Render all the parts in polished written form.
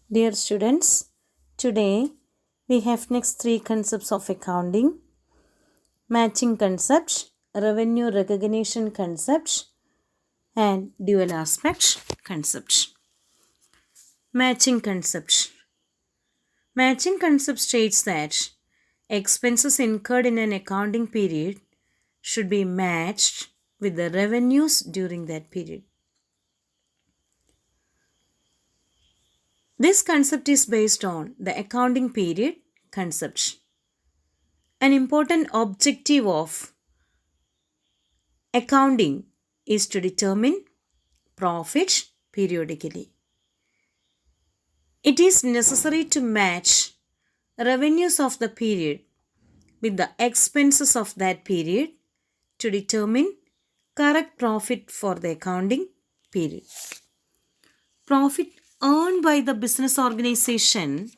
Dear students, today we have next three concepts of accounting: matching concept, revenue recognition concept, and dual aspect concept. Matching concept. Matching concept states that expenses incurred in an accounting period should be matched with the revenues during that period. This concept is based on the accounting period concept. An important objective of accounting is to determine profit periodically. It is necessary to match revenues of the period with the expenses of that period to determine correct profit for the accounting period. Profit earned by the business organization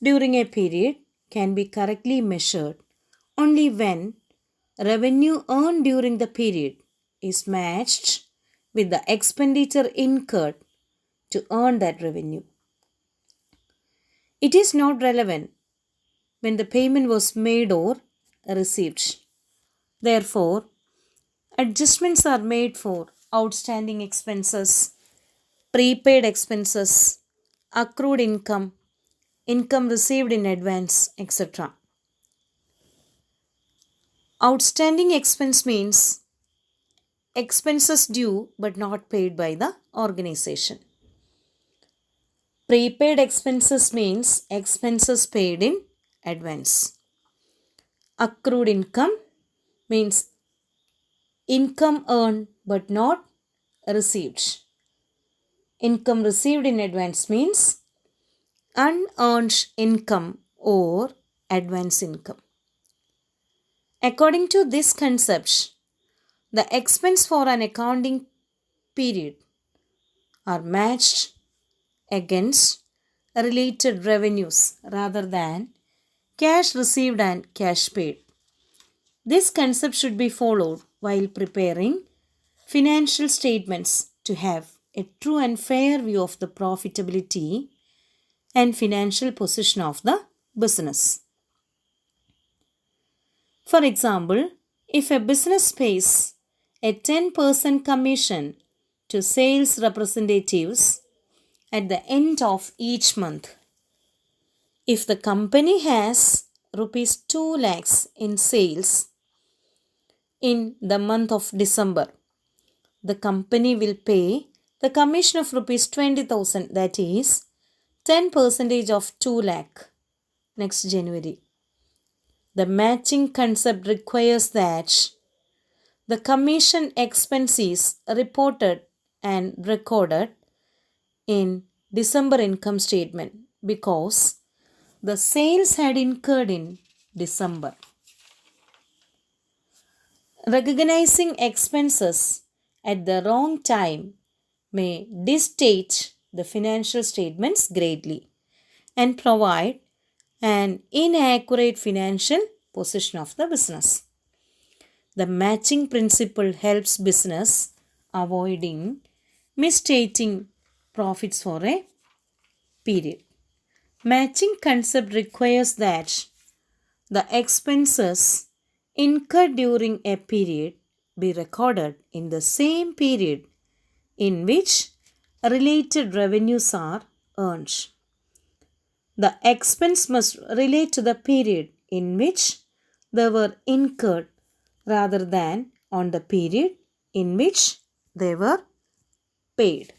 during a period can be correctly measured only when revenue earned during the period is matched with the expenditure incurred to earn that revenue. It is not relevant when the payment was made or received. Therefore, adjustments are made for outstanding expenses, prepaid expenses, accrued income, income received in advance, etc. Outstanding expense means expenses due but not paid by the organization. Prepaid expenses means expenses paid in advance. Accrued income means income earned but not received. Income received in advance means unearned income or advance income. According to this concept, the expense for an accounting period are matched against related revenues rather than cash received and cash paid. This concept should be followed while preparing financial statements to have a true and fair view of the profitability and financial position of the business. For example, if a business pays a 10% commission to sales representatives at the end of each month, if the company has rupees 2 lakhs in sales in the month of December, the company will pay the commission of rupees 20,000, that is 10% of 2 lakh next January. The matching concept requires that the commission expense is reported and recorded in December income statement because the sales had incurred in December. Recognizing expenses at the wrong time may distort the financial statements greatly and provide an inaccurate financial position of the business. The matching principle helps business avoiding misstating profits for a period. Matching concept requires that the expenses incurred during a period be recorded in the same period in which related revenues are earned. The expense must relate to the period in which they were incurred rather than on the period in which they were paid.